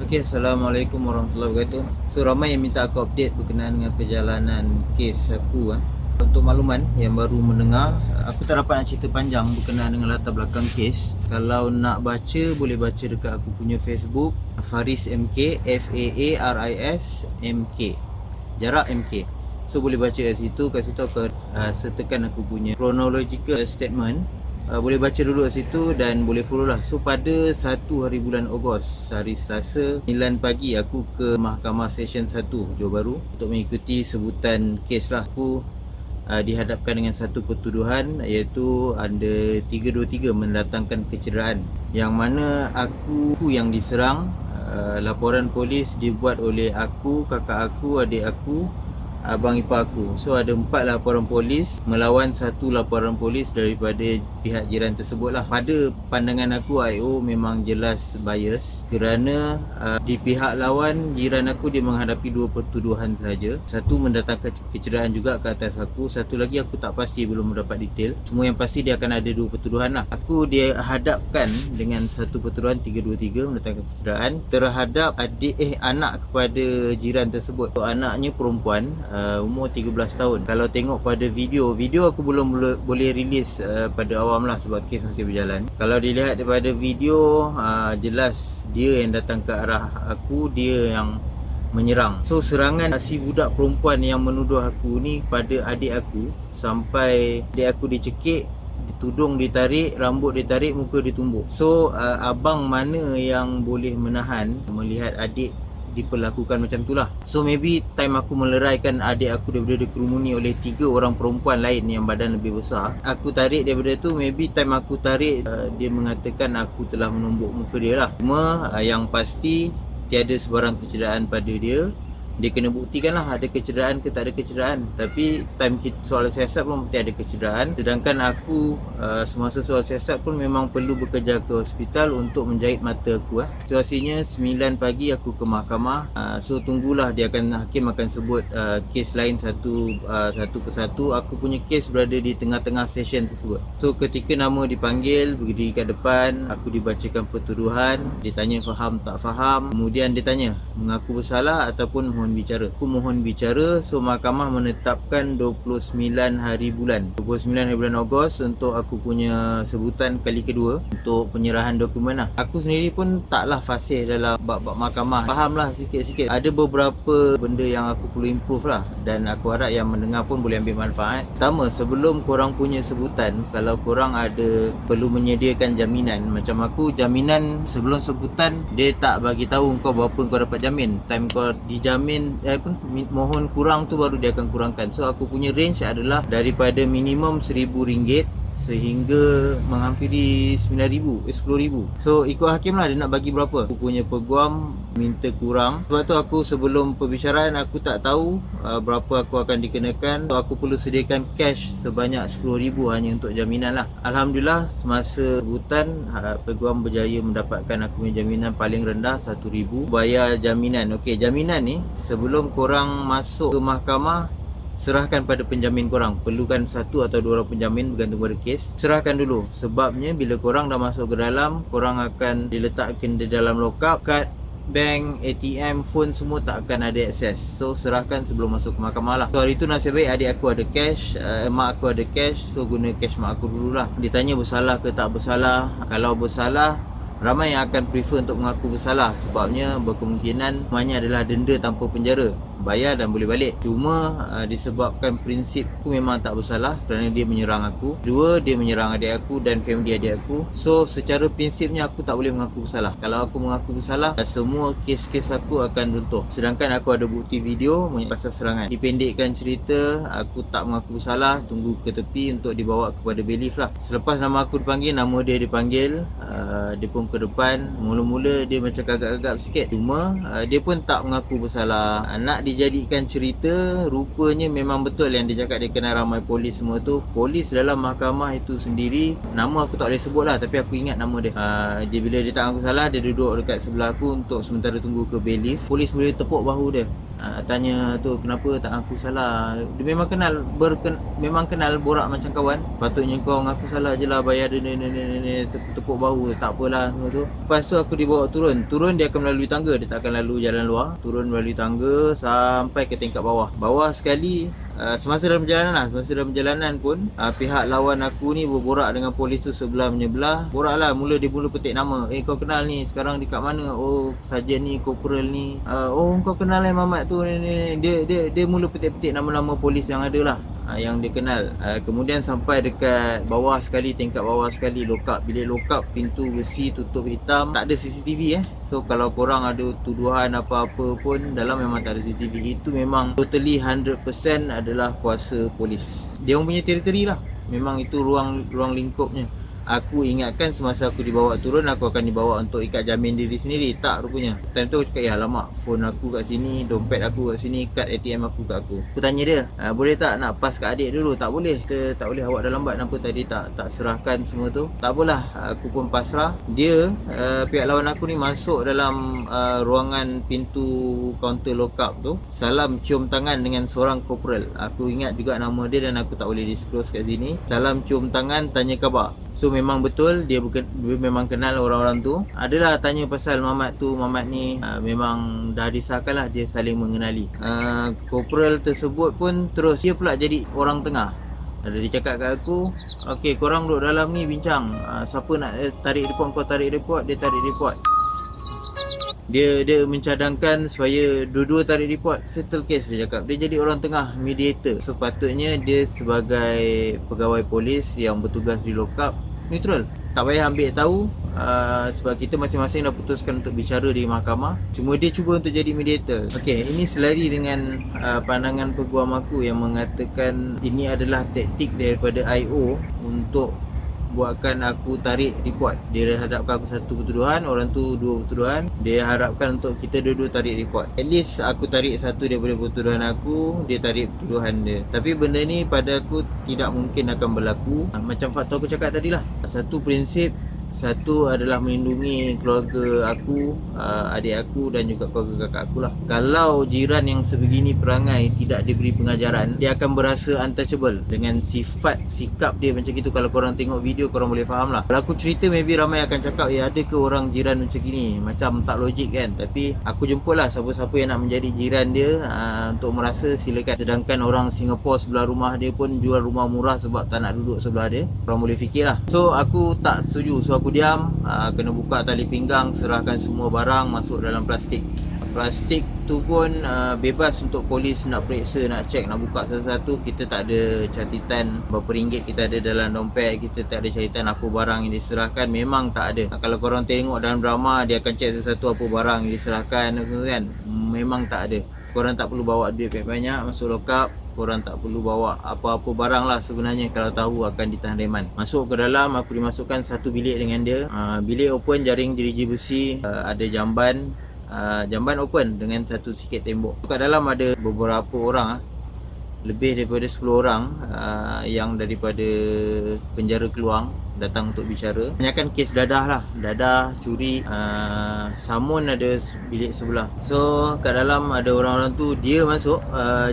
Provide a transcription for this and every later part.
Okey, Assalamualaikum warahmatullahi wabarakatuh. So, ramai yang minta aku update berkenaan dengan perjalanan kes aku. Untuk makluman yang baru mendengar, aku tak dapat nak cerita panjang berkenaan dengan latar belakang kes. Kalau nak baca, boleh baca dekat aku punya Facebook, Faris MK, Faris MK, jarak MK. So, boleh baca kat situ aku sertakan aku punya chronological statement. Boleh baca dulu kat situ dan boleh follow lah. So pada 1 hari bulan Ogos, hari Selasa 9 pagi, aku ke Mahkamah Session 1 Johor Bahru untuk mengikuti sebutan kes lah. Aku dihadapkan dengan satu pertuduhan, iaitu under 323 mendatangkan kecederaan, yang mana aku yang diserang. Laporan polis dibuat oleh aku, kakak aku, adik aku, abang ipar aku. So ada 4 laporan polis melawan 1 laporan polis daripada pihak jiran tersebut lah. Pada pandangan aku, IO memang jelas bias, kerana di pihak lawan, jiran aku dia menghadapi 2 pertuduhan saja. Satu mendatangkan kecederaan juga ke atas aku, satu lagi aku tak pasti, belum mendapat detail. Semua yang pasti dia akan ada 2 pertuduhan lah. Aku dia hadapkan dengan satu pertuduhan 323 mendatangkan kecederaan terhadap anak kepada jiran tersebut. So, anaknya perempuan, umur 13 tahun. Kalau tengok pada video aku belum boleh release pada awam lah, sebab kes masih berjalan. Kalau dilihat daripada video, jelas dia yang datang ke arah aku, dia yang menyerang. So serangan si budak perempuan yang menuduh aku ni pada adik aku, sampai adik aku dicekik, tudung ditarik, rambut ditarik, muka ditumbuk. So abang mana yang boleh menahan melihat adik diperlakukan macam tu lah. So maybe time aku meleraikan adik aku daripada dikerumuni oleh 3 orang perempuan lain yang badan lebih besar, aku tarik daripada tu, maybe time aku tarik, dia mengatakan aku telah menumbuk muka dia lah. Cuma yang pasti tiada sebarang kecederaan pada dia. Dia kena buktikan lah ada kecederaan ke tak ada kecederaan. Tapi time soal siasat pun mesti ada kecederaan. Sedangkan aku semasa soal siasat pun memang perlu bekerja ke hospital untuk menjahit mata aku. Situasinya 9 pagi aku ke mahkamah. So tunggulah, hakim akan sebut kes lain satu persatu. Aku punya kes berada di tengah-tengah session tersebut. So ketika nama dipanggil, berdiri kat depan, aku dibacakan pertuduhan, ditanya faham tak faham, kemudian dia tanya mengaku bersalah ataupun mohon bicara. Aku mohon bicara. So mahkamah menetapkan 29 hari bulan Ogos untuk aku punya sebutan kali kedua untuk penyerahan dokumen lah. Aku sendiri pun taklah fasih dalam bab-bab mahkamah, faham lah sikit-sikit. Ada beberapa benda yang aku perlu improve lah, dan aku harap yang mendengar pun boleh ambil manfaat. Pertama, sebelum korang punya sebutan, kalau korang ada perlu menyediakan jaminan. Macam aku, jaminan sebelum sebutan dia tak bagi tahu kau berapa kau dapat jamin. Time kau dijamin mohon kurang tu baru dia akan kurangkan. So aku punya range adalah daripada minimum RM1,000 sehingga menghampiri 10,000. So ikut hakim lah dia nak bagi berapa. Aku punya peguam minta kurang. Sebab tu aku sebelum perbicaraan aku tak tahu berapa aku akan dikenakan. So aku perlu sediakan cash sebanyak RM10,000 hanya untuk jaminan lah. Alhamdulillah semasa sebutan peguam berjaya mendapatkan aku punya jaminan paling rendah RM1,000. Bayar jaminan. Okey, jaminan ni sebelum korang masuk ke mahkamah, serahkan pada penjamin korang. Perlukan 1 atau 2 orang penjamin bergantung pada kes. Serahkan dulu. Sebabnya bila korang dah masuk ke dalam, korang akan diletakkan di dalam lockup. Kad, bank, ATM, phone semua tak akan ada akses. So serahkan sebelum masuk ke mahkamah lah. So hari tu nasib baik adik aku ada cash, mak aku ada cash. So guna cash mak aku dululah. Ditanya bersalah ke tak bersalah. Kalau bersalah, ramai yang akan prefer untuk mengaku bersalah, sebabnya berkemungkinan namanya adalah denda tanpa penjara, bayar dan boleh balik. Cuma disebabkan prinsip aku memang tak bersalah kerana dia menyerang aku. Dua, dia menyerang adik aku dan family adik aku. So secara prinsipnya aku tak boleh mengaku bersalah. Kalau aku mengaku bersalah, semua kes-kes aku akan runtuh. Sedangkan aku ada bukti video pasal serangan. Dipendekkan cerita, aku tak mengaku bersalah, tunggu ke tepi untuk dibawa kepada bailiff lah. Selepas nama aku dipanggil, nama dia dipanggil, dia pun ke depan. Mula-mula dia macam gagap-gagap sikit. Cuma dia pun tak mengaku bersalah. Nak dijadikan cerita, rupanya memang betul yang dia cakap dia kenal ramai polis semua tu. Polis dalam mahkamah itu sendiri, nama aku tak boleh sebut lah, tapi aku ingat nama dia. Dia bila dia tak mengaku salah, dia duduk dekat sebelah aku untuk sementara tunggu ke bailiff. Polis boleh tepuk bahu dia, tanya tu kenapa tak mengaku salah. Dia memang kenal borak macam kawan. Patutnya kau mengaku salah je lah, bayar dia tepuk bahu. Tak apalah, semua tu. Lepas tu aku dibawa turun dia akan melalui tangga, dia tak akan lalu jalan luar, turun melalui tangga sampai ke tingkat bawah sekali. Semasa dalam perjalanan pun pihak lawan aku ni berborak dengan polis tu sebelah menyebelah. Borak lah, mula dia mula petik nama. Kau kenal ni, sekarang dekat mana? Oh, sarjan ni, corporal ni. Oh, kau kenal Mamat tu ni. Dia mula petik-petik nama-nama polis yang ada lah, yang dia kenal. Kemudian sampai dekat bawah sekali, tingkat bawah sekali, lokap. Bilik lokap, pintu besi tutup hitam, tak ada CCTV So kalau korang ada tuduhan apa-apa pun, dalam memang tak ada CCTV. Itu memang totally 100% adalah kuasa polis. Dia orang punya teritori lah. Memang itu ruang lingkupnya. Aku ingatkan semasa aku dibawa turun, aku akan dibawa untuk ikat jamin diri sendiri. Tak rupanya. Time tu aku cakap, ya alamak, phone aku kat sini, dompet aku kat sini, kad ATM aku kat aku. Aku tanya dia, boleh tak nak pass kat adik dulu? Tak boleh. Kita tak boleh, awak dah lambat. Kenapa tadi tak serahkan semua tu? Tak apalah, aku pun pasrah. Dia, pihak lawan aku ni masuk dalam ruangan pintu kaunter lokap tu. Salam cium tangan dengan seorang corporal. Aku ingat juga nama dia dan aku tak boleh disclose kat sini. Salam cium tangan, tanya khabar. So memang betul dia memang kenal orang-orang tu. Adalah tanya pasal Mamat tu, Mamat ni, memang dah disahkan lah, dia saling mengenali. Corporal tersebut pun terus dia pula jadi orang tengah. Dia cakap kat aku, okey, korang duduk dalam ni bincang, siapa nak tarik report, kau tarik report, dia tarik report. Dia mencadangkan supaya dua-dua tarik report, settle case, dia cakap. Dia jadi orang tengah, mediator. Sepatutnya dia sebagai pegawai polis yang bertugas di lokap, neutral. Tak payah ambil tahu, sebab kita masing-masing dah putuskan untuk bicara di mahkamah. Cuma dia cuba untuk jadi mediator. Okey, ini selari dengan pandangan peguam aku yang mengatakan ini adalah taktik daripada IO untuk buatkan aku tarik report. Dia hadapkan aku satu bertuduhan, orang tu dua bertuduhan. Dia harapkan untuk kita dua-dua tarik report. At least aku tarik satu daripada bertuduhan aku, dia tarik bertuduhan dia. Tapi benda ni pada aku tidak mungkin akan berlaku. Macam faktor aku cakap tadi lah. Satu prinsip, satu adalah melindungi keluarga aku, adik aku dan juga keluarga kakak aku lah. Kalau jiran yang sebegini perangai tidak diberi pengajaran, dia akan berasa untouchable. Dengan sifat, sikap dia macam itu, kalau korang tengok video korang boleh faham lah. Kalau aku cerita maybe ramai akan cakap, ada ke orang jiran macam gini, macam tak logik kan. Tapi aku jemput lah siapa-siapa yang nak menjadi jiran dia, untuk merasa silakan. Sedangkan orang Singapura sebelah rumah dia pun jual rumah murah sebab tak nak duduk sebelah dia. Korang boleh fikir lah. So aku tak setuju. So aku diam, kena buka tali pinggang, serahkan semua barang masuk dalam plastik. Plastik tu pun bebas untuk polis nak periksa, nak cek, nak buka satu-satu. Kita tak ada catatan berapa ringgit kita ada dalam dompet, kita tak ada catatan apa barang yang diserahkan, memang tak ada. Kalau korang tengok dalam drama, dia akan cek satu-satu apa barang yang diserahkan kan. Memang tak ada. Korang tak perlu bawa duit banyak-banyak masuk lokap. Korang tak perlu bawa apa-apa barang lah sebenarnya kalau tahu akan ditahan reman. Masuk ke dalam, aku dimasukkan satu bilik dengan dia. Bilik open, jaring jeriji besi, ada jamban. Jamban open dengan satu sikit tembok. Kat dalam ada beberapa orang, lebih daripada 10 orang yang daripada penjara Keluang datang untuk bicara. Kebanyakan kes dadah lah, dadah, curi, samun ada bilik sebelah. So kat dalam ada orang-orang tu, dia masuk,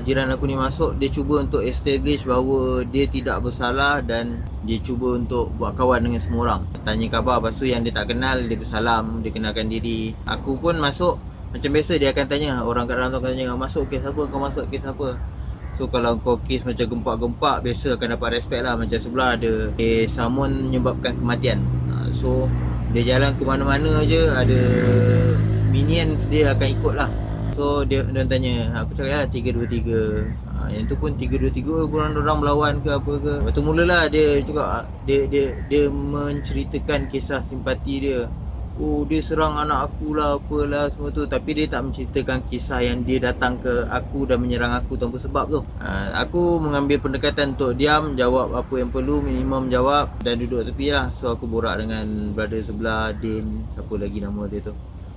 jiran aku ni masuk, dia cuba untuk establish bahawa dia tidak bersalah dan dia cuba untuk buat kawan dengan semua orang. Tanya khabar, lepas tu yang dia tak kenal, dia bersalam, dia kenalkan diri. Aku pun masuk, macam biasa dia akan tanya, orang kat dalam tu akan tanya, masuk kes apa, kau masuk kes apa. So kalau kau kes macam gempak-gempak, biasa akan dapat respect lah. Macam sebelah ada samun menyebabkan kematian. So dia jalan ke mana-mana je, ada minions dia akan ikut lah. So dia tanya, aku cakap lah 3-2-3. Yang tu pun 3-2-3, korang orang melawan ke apa ke. Lepas tu mulalah dia cakap, dia menceritakan kisah simpati dia. Oh, dia serang anak aku lah, apalah semua tu. Tapi dia tak menceritakan kisah yang dia datang ke aku dan menyerang aku tanpa sebab tu. Aku mengambil pendekatan untuk diam, jawab apa yang perlu, minimum jawab dan duduk tepi lah. So aku borak dengan brother sebelah, Din, siapa lagi nama dia tu.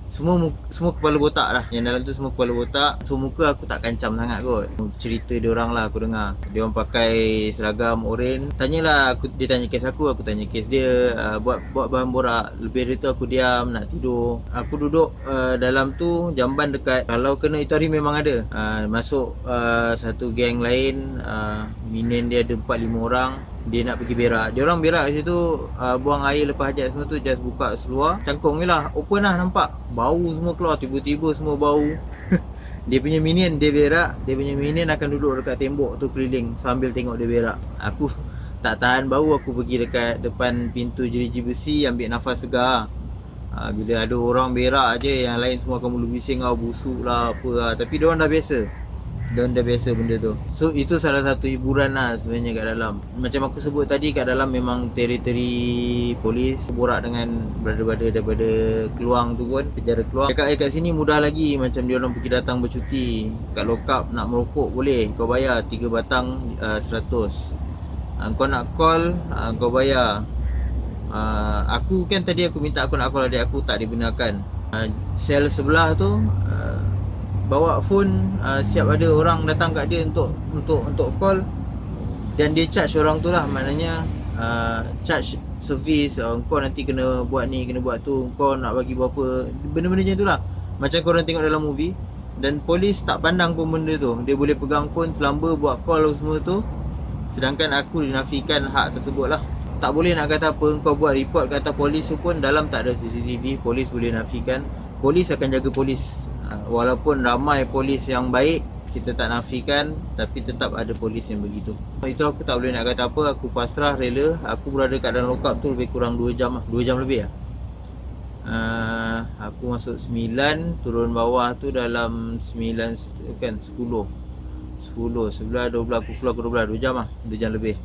Semua kepala botak lah. Yang dalam tu semua kepala botak. So muka aku tak kancam sangat kot. Cerita dia orang lah aku dengar. Dia orang pakai seragam oren. Tanyalah aku, dia tanya kes aku tanya kes dia. Buat bahan borak. Lebih dari tu aku diam, nak tidur. Aku duduk dalam tu, jamban dekat. Kalau kena itu hari memang ada. Masuk satu geng lain, minion dia ada 4-5 orang. dia nak pergi berak. Dia orang berak kat situ, buang air lepas hajat semua tu, just buka seluar, cangkung je lah, open lah, nampak bau semua keluar, tiba-tiba semua bau. Dia punya minion, dia berak, dia punya minion akan duduk dekat tembok tu keliling sambil tengok dia berak. Aku tak tahan bau, aku pergi dekat depan pintu jeruji besi, ambil nafas segar. Bila ada orang berak je, yang lain semua akan mula bising, busuk lah apa lah. Tapi diorang dah biasa, diorang dah biasa benda tu. So itu salah satu hiburan lah sebenarnya kat dalam. Macam aku sebut tadi, kat dalam memang teritori polis. Borak dengan brother-brother daripada Keluang tu pun, penjara Keluang. Kat sini mudah lagi, macam diorang pergi datang bercuti. Kat lokap nak merokok boleh, kau bayar 3 batang 100. Kau nak call, kau bayar. Aku kan tadi aku minta aku nak call adik aku, tak dibenarkan. Sel sebelah tu bawa phone, siap ada orang datang kat dia untuk call, dan dia charge orang tu lah. Maknanya charge service, kau nanti kena buat ni, kena buat tu, kau nak bagi berapa, benda-benda macam tu lah. Macam korang tengok dalam movie. Dan polis tak pandang pun benda tu, dia boleh pegang phone selamba, buat call semua tu. Sedangkan aku dinafikan hak tersebut lah. Tak boleh nak kata apa, kau buat report kata polis tu pun dalam tak ada CCTV, polis boleh nafikan. Polis akan jaga polis. Walaupun ramai polis yang baik, kita tak nafikan, tapi tetap ada polis yang begitu. Itu aku tak boleh nak kata apa, aku pasrah, rela. Aku berada kat dalam lokap tu lebih kurang 2 jam lah, 2 jam lebih lah. Aku masuk 9, turun bawah tu dalam 9 kan, 10, 11, 12, aku keluar ke 12, 2 jam lah, 2 jam lebih.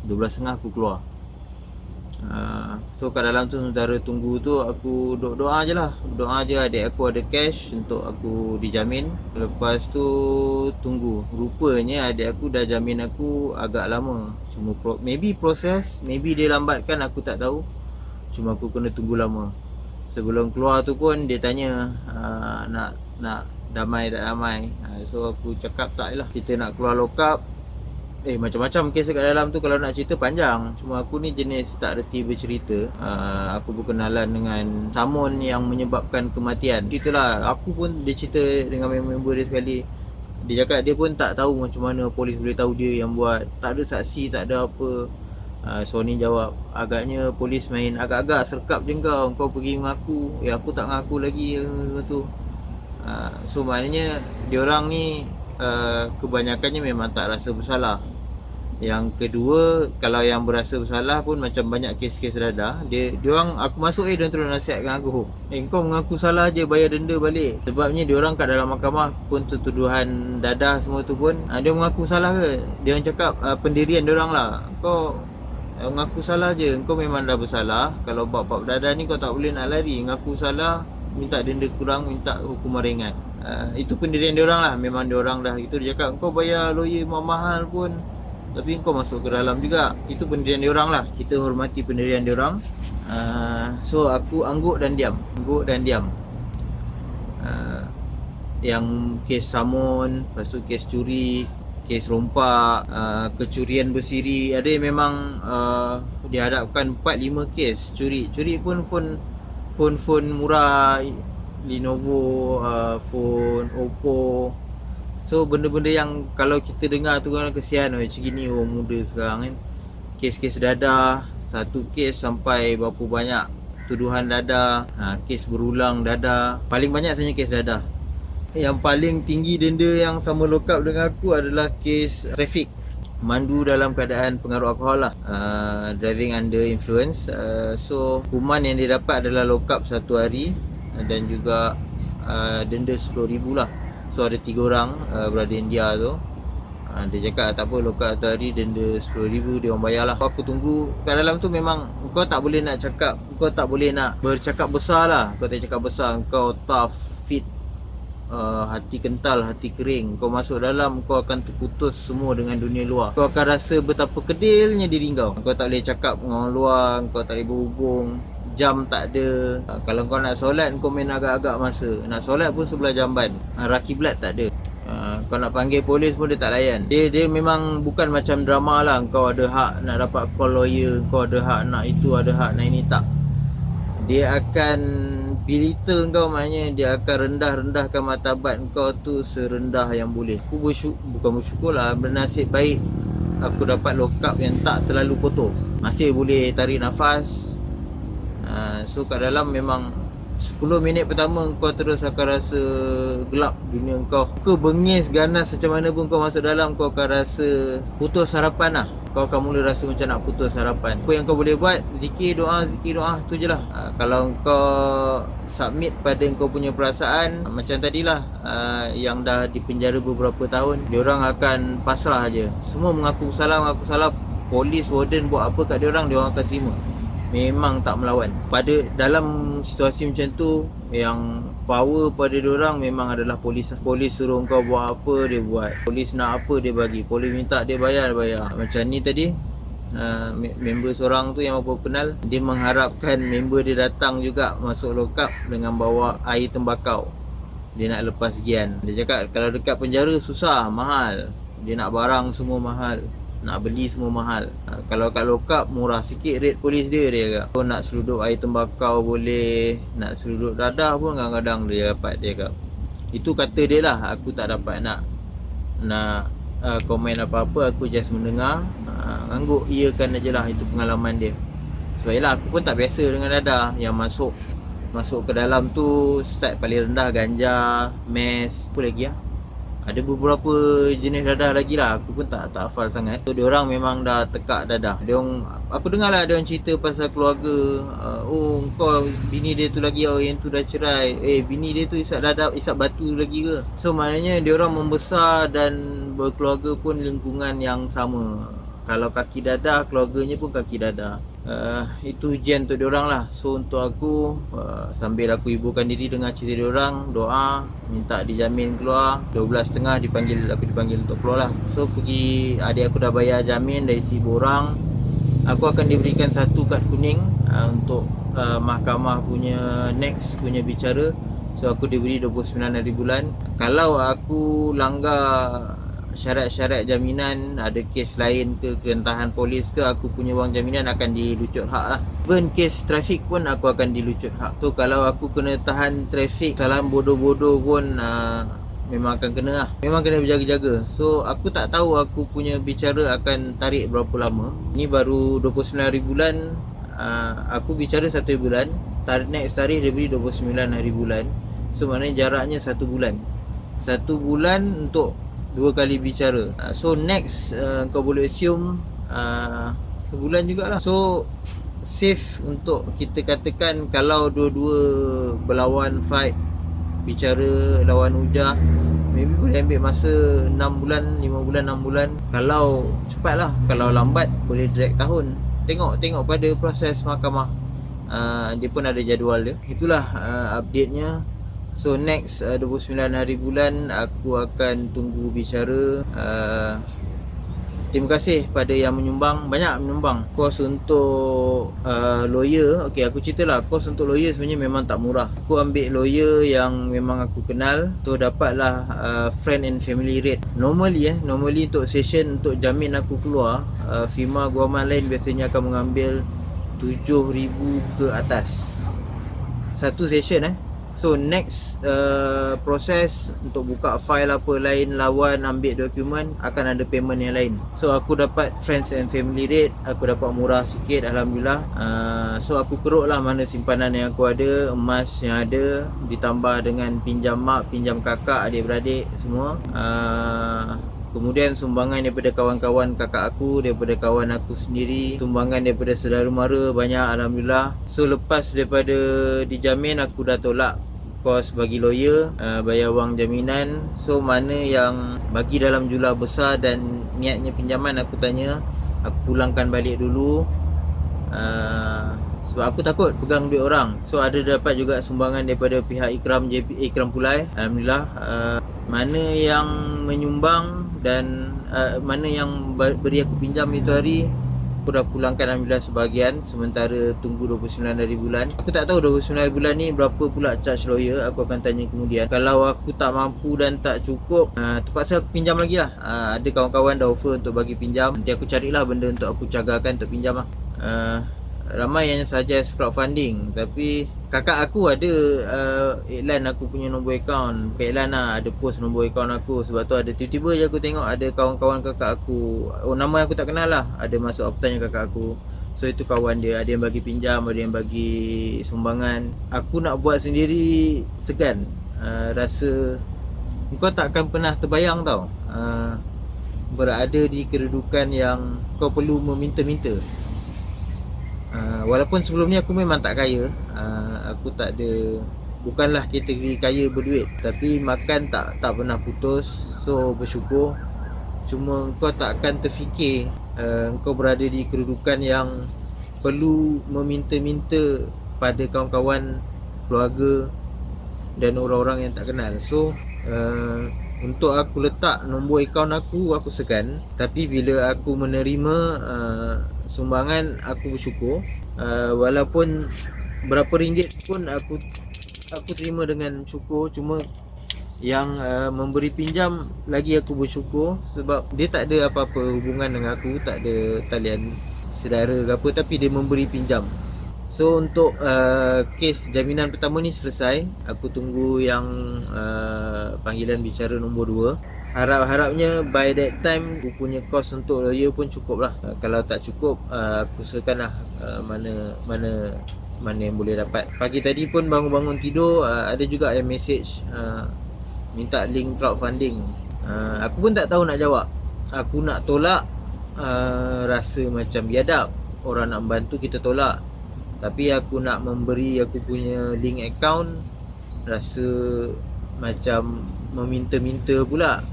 12.30 aku keluar. So kat dalam tu sementara tunggu tu, aku doa je lah. Doa je adik aku ada cash untuk aku dijamin. Lepas tu tunggu. Rupanya adik aku dah jamin aku agak lama. Cuma maybe proses, maybe dia lambatkan, aku tak tahu. Cuma aku kena tunggu lama. Sebelum keluar tu pun dia tanya nak damai tak damai. So aku cakap tak lah, kita nak keluar lokap. Macam-macam kes kat dalam tu, kalau nak cerita panjang. Cuma aku ni jenis tak reti bercerita. Aku berkenalan dengan Samon yang menyebabkan kematian. Itulah, aku pun dia cerita dengan member dia sekali. Dia cakap dia pun tak tahu macam mana polis boleh tahu dia yang buat. Tak ada saksi, tak ada apa. Sony jawab, agaknya polis main agak-agak serkap je kau pergi mengaku. Aku tak mengaku lagi tu. So maknanya diorang ni kebanyakannya memang tak rasa bersalah. Yang kedua, kalau yang berasa bersalah pun macam banyak kes-kes dadah, diorang, aku masuk diorang terus nasihatkan aku, kau mengaku salah je, bayar denda balik. Sebabnya diorang kat dalam mahkamah pun tuduhan dadah semua tu pun, dia mengaku salah ke? Diorang cakap pendirian diorang lah, kau mengaku salah je, kau memang dah bersalah. Kalau bab-bab dadah ni kau tak boleh nak lari, mengaku salah, minta denda kurang, minta hukuman ringan. Itu pendirian diorang lah, memang diorang dah itu. Dia cakap kau bayar lawyer mahal pun, tapi kau masuk ke dalam juga. Itu pendirian diorang lah, kita hormati pendirian diorang. So aku angguk dan diam. Yang kes samun, lepas tu kes curi, kes rompak, kecurian bersiri. Ada yang memang dihadapkan 4-5 kes curi pun phone murah, Lenovo, phone Oppo. So benda-benda yang kalau kita dengar tu kan kesian, macam gini orang muda sekarang kan. Kes-kes dadah, satu kes sampai berapa banyak tuduhan dadah, kes berulang dadah. Paling banyak sebenarnya kes dadah. Yang paling tinggi denda yang sama lokap dengan aku adalah kes trafik, mandu dalam keadaan pengaruh alkohol lah, driving under influence. So hukuman yang dia dapat adalah lokap 1 hari dan juga denda 10,000 lah. So ada 3 orang berada India tu. Dia cakap tak apa, lokap 1 hari, denda 10,000, dia orang bayar lah. Aku tunggu kat dalam tu. Memang kau tak boleh nak cakap, kau tak boleh nak bercakap besar lah. Kau tak cakap besar, kau tough, fit, hati kental, hati kering. Kau masuk dalam, kau akan terputus semua dengan dunia luar. Kau akan rasa betapa kedilnya diri kau. Kau tak boleh cakap dengan orang luar, kau tak boleh berhubung, jam tak ada. Kalau kau nak solat, kau main agak-agak masa. Nak solat pun sebelah jamban. Rakiblat tak ada. Kau nak panggil polis pun dia tak layan. Dia memang bukan macam drama lah, kau ada hak nak dapat call lawyer, kau ada hak nak itu, ada hak nak ini. Tak. Dia akan belittle kau, maknanya dia akan rendah-rendahkan martabat kau tu serendah yang boleh. Aku bukan bersyukur lah, bernasib baik aku dapat lock up yang tak terlalu kotor, masih boleh tarik nafas. So kat dalam memang 10 minit pertama kau terus akan rasa gelap dunia kau. Kau bengis ganas macam mana pun kau masuk dalam, kau akan rasa putus harapan lah. Kau akan mula rasa macam nak putus harapan. Apa yang kau boleh buat, zikir doa, tu je lah. Kalau kau submit pada kau punya perasaan, macam tadilah, yang dah di penjara beberapa tahun, diorang akan pasrah je. Semua mengaku salah. Polis, warden buat apa kat diorang akan terima. Memang tak melawan. Pada dalam situasi macam tu, yang power pada diorang memang adalah polis. Polis suruh kau buat apa, dia buat. Polis nak apa, dia bagi. Polis minta, dia bayar. Macam ni tadi, member seorang tu yang aku kenal, dia mengharapkan member dia datang juga masuk lock up dengan bawa air tembakau. Dia nak lepas gian. Dia cakap kalau dekat penjara susah, mahal. Dia nak barang semua mahal, nak beli semua mahal. Kalau kat lock up murah sikit rate polis dia cakap. Kau nak seruduk air tembakau boleh, nak seruduk dadah pun kadang-kadang dia dapat, dia cakap. Itu kata dia lah. Aku tak dapat nak komen apa-apa. Aku just mendengar, ngangguk iakan aje lah. Itu pengalaman dia. Sebab yelah aku pun tak biasa dengan dadah. Yang masuk ke dalam tu, start paling rendah ganja, mes, apa lagi lah, ada beberapa jenis dadah lagi lah. Aku pun tak hafal sangat. So diorang memang dah tekak dadah. Aku dengar lah diorang cerita pasal keluarga. Oh kau bini dia tu lagi, yang tu dah cerai. Bini dia tu isap dadah, isap batu lagi ke. So maknanya diorang membesar dan berkeluarga pun lingkungan yang sama. Kalau kaki dadah, keluarganya pun kaki dadah. Itu ujian untuk diorang lah. So untuk aku, sambil aku hiburkan diri dengan cerita diorang, doa, minta dijamin keluar. 12.30 aku dipanggil untuk keluar lah. So pergi, adik aku dah bayar jamin dari si borang. Aku akan diberikan satu kad kuning untuk mahkamah punya next punya bicara. So aku diberi 29 hari bulan. Kalau aku langgar syarat-syarat jaminan, ada kes lain ke, kentahan polis ke, aku punya wang jaminan akan dilucut hak lah. Even kes trafik pun aku akan dilucut hak. So kalau aku kena tahan trafik, salam bodoh-bodoh pun memang akan kena lah. Memang kena berjaga-jaga. So aku tak tahu aku punya bicara akan tarik berapa lama. Ni baru 29 hari bulan. Aku bicara 1 bulan. Next tarikh dia beri 29 hari bulan. So maknanya jaraknya 1 bulan. 1 bulan untuk 2 kali bicara. So next kau boleh assume sebulan jugalah. So safe untuk kita katakan kalau dua-dua berlawan fight, bicara lawan hujah, maybe boleh ambil masa 6 bulan, 5 bulan, 6 bulan. Kalau cepat lah. Kalau lambat boleh drag tahun. Tengok pada proses mahkamah. Dia pun ada jadual dia. Itulah update-nya. So next 29 hari bulan aku akan tunggu bicara. Terima kasih pada yang menyumbang. Banyak menyumbang. Kos untuk lawyer, okay, aku ceritalah. Kos untuk lawyer sebenarnya memang tak murah. Aku ambil lawyer yang memang aku kenal. So dapatlah friend and family rate. Normally untuk session untuk jamin aku keluar, firma guaman lain biasanya akan mengambil 7,000 ke atas satu session. So next proses untuk buka file apa lain, lawan, ambil dokumen, akan ada payment yang lain. So aku dapat friends and family rate, aku dapat murah sikit, Alhamdulillah. So aku keruk lah mana simpanan yang aku ada, emas yang ada, ditambah dengan pinjam mak, pinjam kakak, adik-beradik semua. Kemudian sumbangan daripada kawan-kawan kakak aku, daripada kawan aku sendiri, sumbangan daripada saudara mara banyak, Alhamdulillah. So lepas daripada dijamin, aku dah tolak kos bagi lawyer, bayar wang jaminan. So mana yang bagi dalam jumlah besar dan niatnya pinjaman, aku tanya, aku pulangkan balik dulu. Sebab aku takut pegang duit orang. So ada dapat juga sumbangan daripada pihak Ikram, Ikram Pulai, Alhamdulillah. Mana yang menyumbang dan mana yang beri aku pinjam itu hari, aku dah pulangkan Alhamdulillah sebahagian. Sementara tunggu 29 hari bulan. Aku tak tahu 29 hari bulan ni berapa pula charge lawyer. Aku akan tanya kemudian. Kalau aku tak mampu dan tak cukup, terpaksa aku pinjam lagi lah. Ada kawan-kawan dah offer untuk bagi pinjam. Nanti aku carilah benda untuk aku cagarkan untuk pinjam lah. ramai yang suggest crowdfunding, tapi kakak aku ada iklan aku punya nombor akaun, bukan iklan lah, ada post nombor akaun aku. Sebab tu ada tiba-tiba je aku tengok ada kawan-kawan kakak aku, nama aku tak kenal lah, ada masuk, aku tanya kakak aku, so itu kawan dia, ada yang bagi pinjam, ada yang bagi sumbangan. Aku nak buat sendiri segan, rasa kau takkan pernah terbayang tau, berada di kedudukan yang kau perlu meminta-minta. Walaupun sebelum ni aku memang tak kaya, aku tak ada, bukanlah kategori kaya berduit, tapi makan tak pernah putus. So bersyukur. Cuma kau takkan terfikir kau berada di kedudukan yang perlu meminta-minta pada kawan-kawan, keluarga dan orang-orang yang tak kenal. So untuk aku letak nombor akaun aku segan. Tapi bila aku menerima sumbangan, aku bersyukur. Walaupun berapa ringgit pun aku terima dengan syukur. Cuma yang memberi pinjam lagi aku bersyukur, sebab dia tak ada apa-apa hubungan dengan aku, tak ada talian saudara ke apa, tapi dia memberi pinjam. So untuk kes jaminan pertama ni selesai. Aku tunggu yang panggilan bicara nombor 2. Harap-harapnya by that time aku punya kos untuk lawyer pun cukup lah. Kalau tak cukup, aku usahakan lah mana yang boleh dapat. Pagi tadi pun bangun-bangun tidur, ada juga yang message minta link crowdfunding. Aku pun tak tahu nak jawab. Aku nak tolak, rasa macam biadab. Orang nak membantu kita tolak, tapi aku nak memberi aku punya link account, rasa macam meminta-minta pula.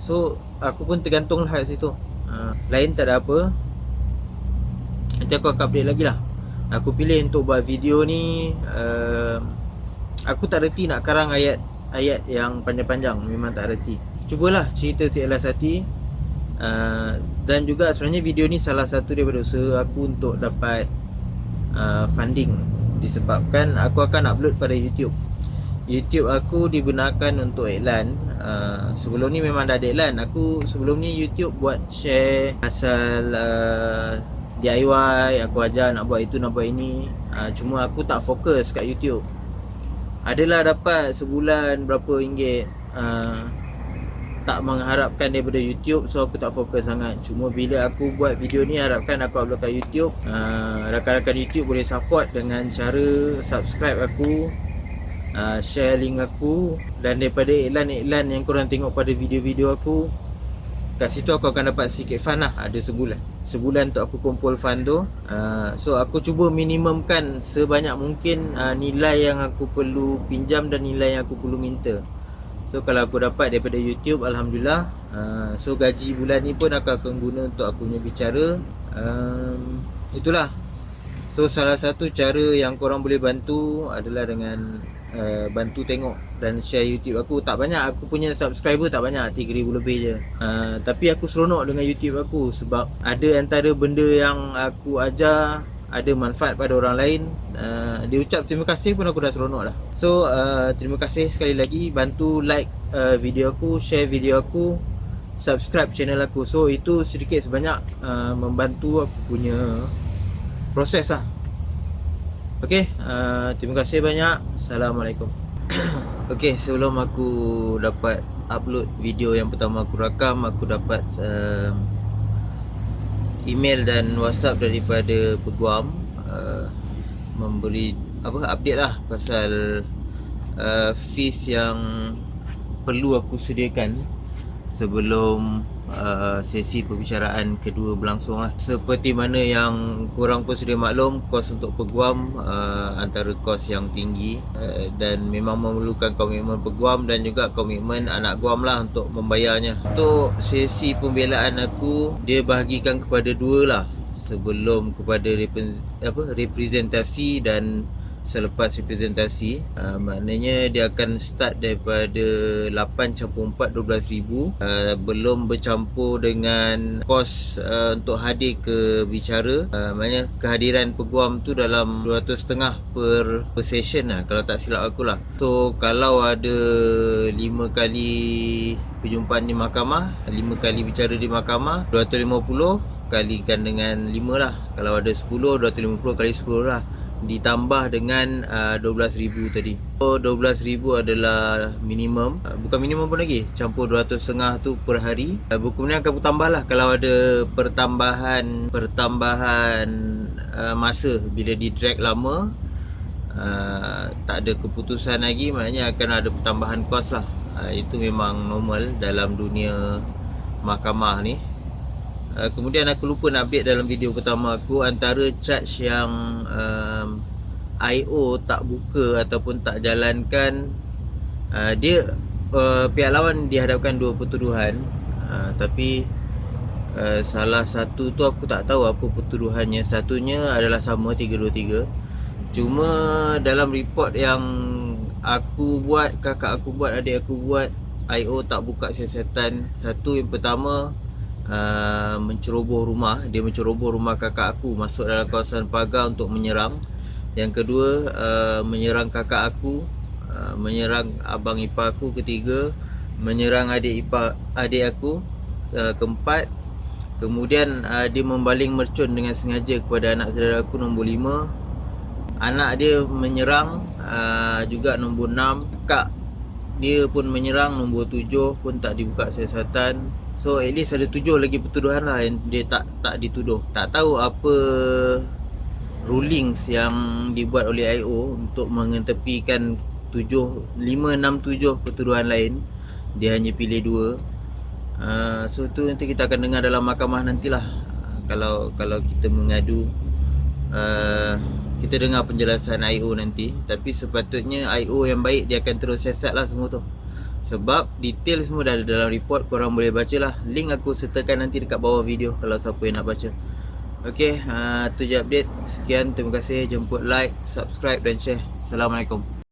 So aku pun tergantung lah kat situ. Lain tak ada apa, nanti aku akan update lagi lah. Aku pilih untuk buat video ni, aku tak reti nak karang ayat yang panjang-panjang, memang tak reti. Cubalah cerita seikhlas hati. Dan juga sebenarnya video ni salah satu daripada usaha aku untuk dapat funding, disebabkan aku akan upload pada YouTube. YouTube aku dibenarkan untuk iklan. Sebelum ni memang dah ada iklan. Aku sebelum ni YouTube buat share pasal DIY, aku ajar nak buat itu, nak buat ini. Cuma aku tak fokus kat YouTube. Adalah dapat sebulan berapa ringgit, tak mengharapkan daripada YouTube, so aku tak fokus sangat. Cuma bila aku buat video ni, harapkan aku upload kat YouTube. Rakan-rakan YouTube boleh support dengan cara subscribe aku, share link aku, dan daripada iklan-iklan yang korang tengok pada video-video aku, kat situ aku akan dapat sikit fund lah. Ada sebulan untuk aku kumpul fund tu. So aku cuba minimumkan sebanyak mungkin nilai yang aku perlu pinjam dan nilai yang aku perlu minta. So kalau aku dapat daripada YouTube, Alhamdulillah. So gaji bulan ni pun aku akan guna untuk aku punya bicara. Itulah. So salah satu cara yang korang boleh bantu adalah dengan bantu tengok dan share YouTube aku. Tak banyak, aku punya subscriber tak banyak, 3,000 lebih je. Tapi aku seronok dengan YouTube aku, sebab ada antara benda yang aku ajar ada manfaat pada orang lain. Dia ucap terima kasih pun aku dah seronok dah. So terima kasih sekali lagi. Bantu like video aku, share video aku, subscribe channel aku. So itu sedikit sebanyak membantu aku punya proses lah. Okay, terima kasih banyak. Assalamualaikum. Okay, sebelum aku dapat upload video yang pertama aku rakam, aku dapat email dan WhatsApp daripada Peguam, memberi update lah pasal fees yang perlu aku sediakan sebelum sesi perbicaraan kedua berlangsung lah. Seperti mana yang korang pun sudah maklum, kos untuk Peguam antara kos yang tinggi, dan memang memerlukan komitmen Peguam dan juga komitmen anak guam lah untuk membayarnya. Untuk sesi pembelaan aku, dia bahagikan kepada dua lah. Sebelum kepada representasi dan selepas representasi. Maknanya dia akan start daripada 8 campur 4, 12,000, belum bercampur dengan kos untuk hadir ke bicara. Maknanya kehadiran Peguam tu dalam 200.5 per session lah, kalau tak silap aku lah. So kalau ada 5 kali perjumpaan di mahkamah, 5 kali bicara di mahkamah, 250. kalikan dengan 5 lah. Kalau ada 10, 250 kali 10 lah, ditambah dengan 12,000 tadi. So 12,000 adalah minimum, bukan minimum pun lagi, campur 200.5 tu per hari. Kemudian akan bertambah lah kalau ada pertambahan masa. Bila di drag lama, tak ada keputusan lagi, maknanya akan ada pertambahan kos lah. Itu memang normal dalam dunia mahkamah ni. Kemudian aku lupa nak update dalam video pertama aku, antara charge yang IO tak buka ataupun tak jalankan, dia pihak lawan dihadapkan dua pertuduhan, tapi salah satu tu aku tak tahu apa pertuduhannya. Satunya adalah sama 323. Cuma dalam report yang aku buat, kakak aku buat, adik aku buat, IO tak buka siasatan. Satu, yang pertama, menceroboh rumah. Dia menceroboh rumah kakak aku, masuk dalam kawasan pagar untuk menyerang. Yang kedua, menyerang kakak aku, menyerang abang ipar aku. Ketiga, menyerang adik aku. Keempat, kemudian dia membaling mercun dengan sengaja kepada anak saudara aku, nombor 5. Anak dia menyerang juga, nombor 6. Kak dia pun menyerang, nombor 7, pun tak dibuka siasatan. So at least ada 7 lagi pertuduhan lah yang dia tak dituduh. Tak tahu apa rulings yang dibuat oleh IO untuk mengetepikan 5, 6, 7 pertuduhan lain. Dia hanya pilih 2. So tu nanti kita akan dengar dalam mahkamah nantilah. Kalau kita mengadu, kita dengar penjelasan IO nanti. Tapi sepatutnya IO yang baik, dia akan terus siasat lah semua tu. Sebab detail semua dah ada dalam report, korang boleh baca lah. Link aku sertakan nanti dekat bawah video kalau siapa yang nak baca. Ok, tu je update. Sekian, terima kasih. Jemput like, subscribe dan share. Assalamualaikum.